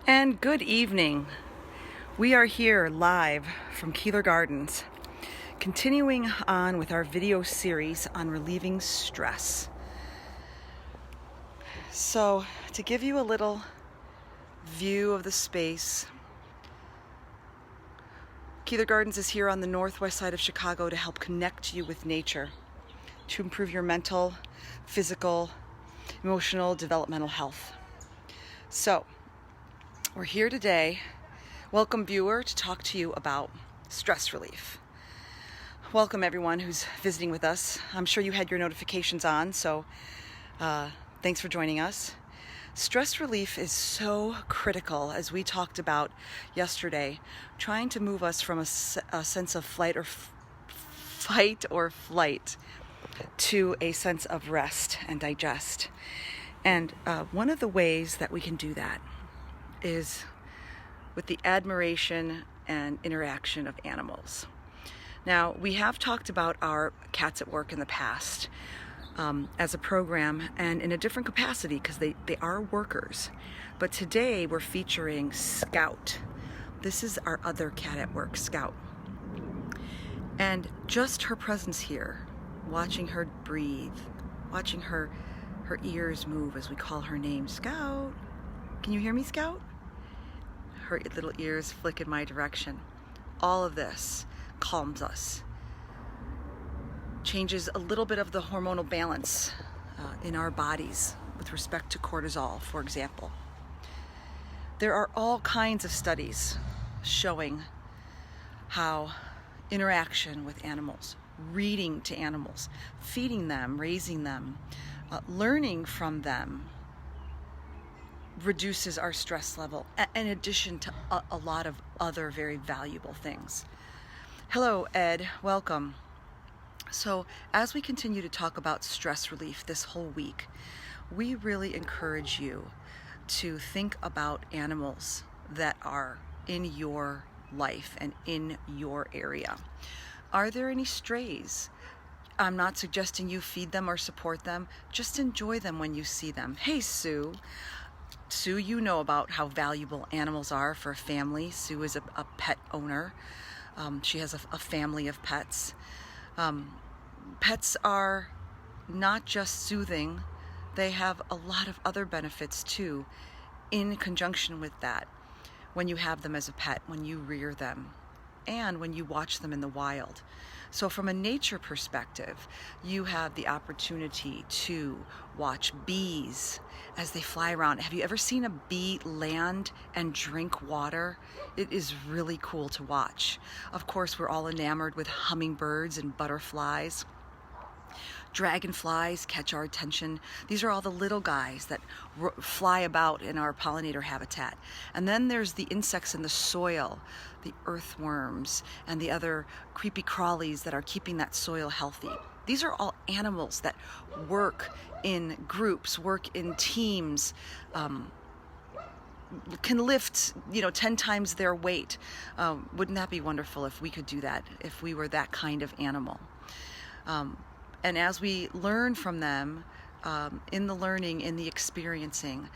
And good evening. We are here live from Keeler Gardens, continuing on with our video series on relieving stress. So, to give you a little view of the space, Keeler Gardens is here on the northwest side of Chicago to help connect you with nature, to improve your mental, physical, emotional, developmental health. So, we're here today, welcome viewer, to talk to you about stress relief. Welcome everyone who's visiting with us. I'm sure you had your notifications on, so thanks for joining us. Stress relief is so critical, as we talked about yesterday, trying to move us from a sense of fight or flight to a sense of rest and digest. And one of the ways that we can do that is with the admiration and interaction of animals. Now, we have talked about our Cats at Work in the past as a program and in a different capacity because they are workers. But today we're featuring Scout. This is our other cat at work, Scout. And just her presence here, watching her breathe, watching her ears move as we call her name, Scout. Can you hear me, Scout? Her little ears flick in my direction. All of this calms us, changes a little bit of the hormonal balance in our bodies with respect to cortisol, for example. There are all kinds of studies showing how interaction with animals, reading to animals, feeding them, raising them, learning from them, reduces our stress level, in addition to a lot of other very valuable things. Hello, Ed. Welcome. So, as we continue to talk about stress relief this whole week, we really encourage you to think about animals that are in your life and in your area. Are there any strays? I'm not suggesting you feed them or support them. Just enjoy them when you see them. Hey, Sue. Sue, you know about how valuable animals are for a family. Sue is a pet owner. She has a family of pets. Pets are not just soothing, they have a lot of other benefits too, in conjunction with that, when you have them as a pet, when you rear them, and when you watch them in the wild. So from a nature perspective, you have the opportunity to watch bees as they fly around. Have you ever seen a bee land and drink water? It is really cool to watch. Of course, we're all enamored with hummingbirds and butterflies. Dragonflies catch our attention. These are all the little guys that fly about in our pollinator habitat. And then there's the insects in the soil, the earthworms, and the other creepy crawlies that are keeping that soil healthy. These are all animals that work in groups, work in teams, can lift 10 times their weight. Wouldn't that be wonderful if we could do that, if we were that kind of animal? And as we learn from them, in the learning, in the experiencing,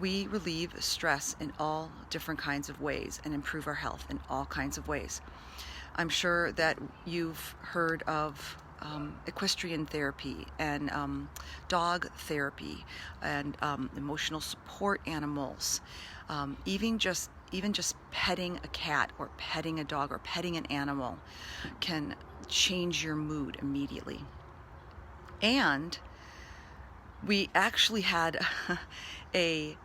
we relieve stress in all different kinds of ways and improve our health in all kinds of ways. I'm sure that you've heard of equestrian therapy and dog therapy and emotional support animals. Even just petting a cat or petting a dog or petting an animal can change your mood immediately. And we actually had a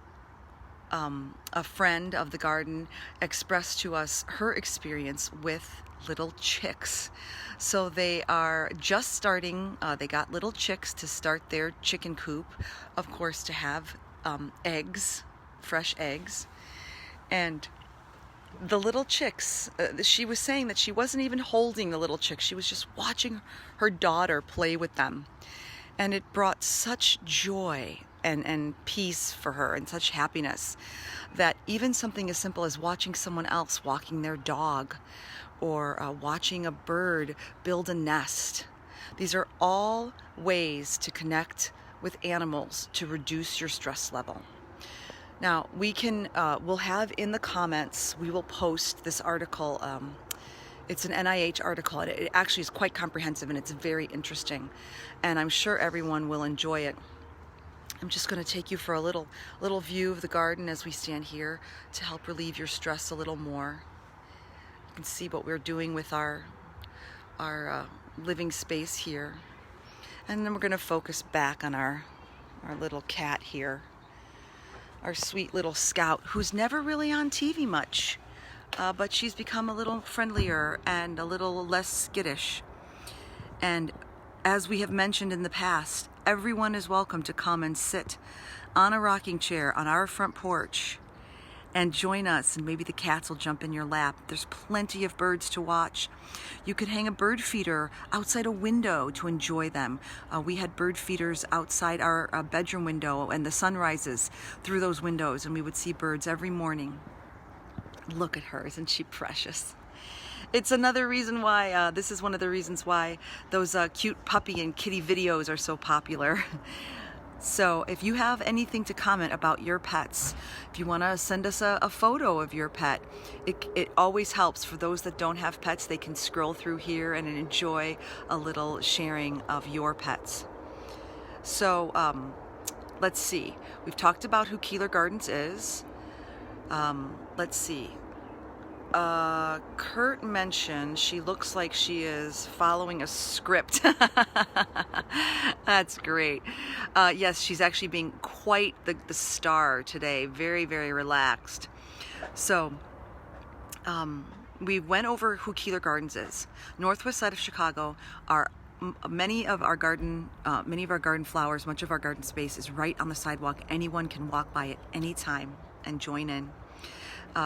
friend of the garden express to us her experience with little chicks. So they are just starting, they got little chicks to start their chicken coop, of course, to have eggs, fresh eggs. And the little chicks, she was saying that she wasn't even holding the little chicks. She was just watching her daughter play with them. And it brought such joy and peace for her and such happiness that even something as simple as watching someone else walking their dog or watching a bird build a nest. These are all ways to connect with animals to reduce your stress level. Now we can, we'll have in the comments, we will post this article. It's an NIH article. It actually is quite comprehensive and it's very interesting. And I'm sure everyone will enjoy it. I'm just going to take you for a little view of the garden as we stand here to help relieve your stress a little more. You can see what we're doing with our living space here. And then we're going to focus back on our little cat here. Our sweet little Scout, who's never really on TV much, but she's become a little friendlier and a little less skittish. And as we have mentioned in the past, everyone is welcome to come and sit on a rocking chair on our front porch and join us, and maybe the cats will jump in your lap. There's plenty of birds to watch. You could hang a bird feeder outside a window to enjoy them. We had bird feeders outside our bedroom window, and the sun rises through those windows, and we would see birds every morning. Look at her, isn't she precious? It's another reason why, this is one of the reasons why those cute puppy and kitty videos are so popular. So if you have anything to comment about your pets, if you want to send us a photo of your pet, it always helps. For those that don't have pets, they can scroll through here and enjoy a little sharing of your pets. So let's see. We've talked about who Keeler Gardens is. Let's see. Kurt mentioned she looks like she is following a script. That's great. Yes, she's actually being quite the star today. Very, very relaxed. So, we went over who Keeler Gardens is. Northwest side of Chicago. Many of our garden flowers, much of our garden space is right on the sidewalk. Anyone can walk by at any time and join in.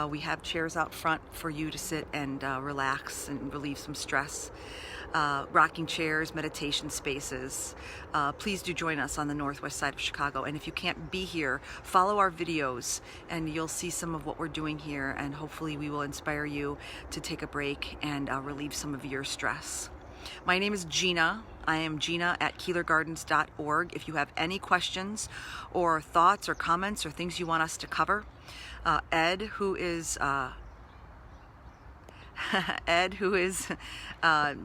We have chairs out front for you to sit and relax and relieve some stress. Rocking chairs, meditation spaces. Please do join us on the northwest side of Chicago. And if you can't be here, follow our videos and you'll see some of what we're doing here, and hopefully we will inspire you to take a break and relieve some of your stress. My name is Gina. I am Gina at keelergardens.org. If you have any questions or thoughts or comments or things you want us to cover, Ed, who is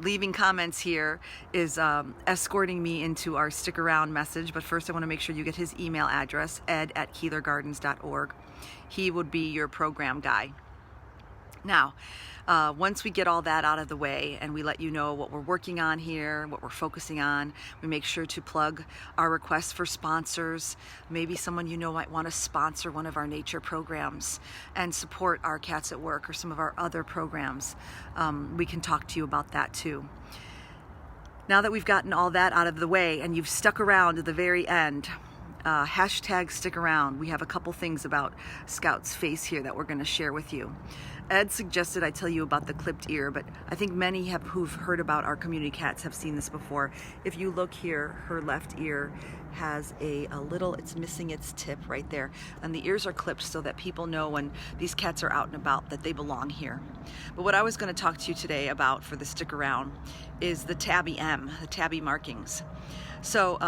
leaving comments here, is escorting me into our stick around message. But first I want to make sure you get his email address, ed at keelergardens.org. He would be your program guy. Now, once we get all that out of the way and we let you know what we're working on here, what we're focusing on, we make sure to plug our requests for sponsors. Maybe someone you know might want to sponsor one of our nature programs and support our Cats at Work or some of our other programs. We can talk to you about that too. Now that we've gotten all that out of the way and you've stuck around to the very end, hashtag stick around. We have a couple things about Scout's face here that we're going to share with you. Ed suggested I tell you about the clipped ear, but I think many who've heard about our community cats have seen this before. If you look here, her left ear has a little, it's missing its tip right there. And the ears are clipped so that people know when these cats are out and about that they belong here. But what I was going to talk to you today about for the stick around is the tabby M, the tabby markings. So,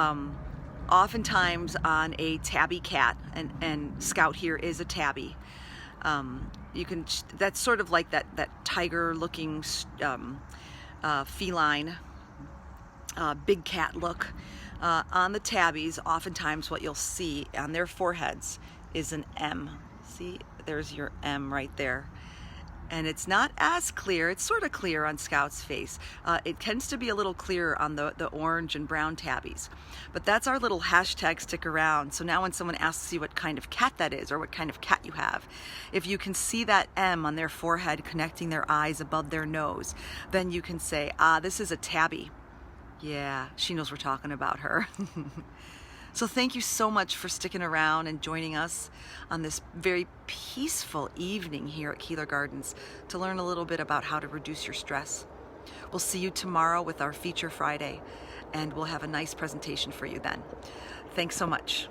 oftentimes on a tabby cat, and Scout here is a tabby, that's sort of like that tiger looking feline big cat look. On the tabbies, oftentimes what you'll see on their foreheads is an M. See, there's your M right there. And it's not as clear. It's sort of clear on Scout's face. It tends to be a little clearer on the orange and brown tabbies. But that's our little hashtag stick around. So now when someone asks you what kind of cat that is or what kind of cat you have, if you can see that M on their forehead connecting their eyes above their nose, then you can say, this is a tabby. Yeah, she knows we're talking about her. So thank you so much for sticking around and joining us on this very peaceful evening here at Keeler Gardens to learn a little bit about how to reduce your stress. We'll see you tomorrow with our Feature Friday, and we'll have a nice presentation for you then. Thanks so much.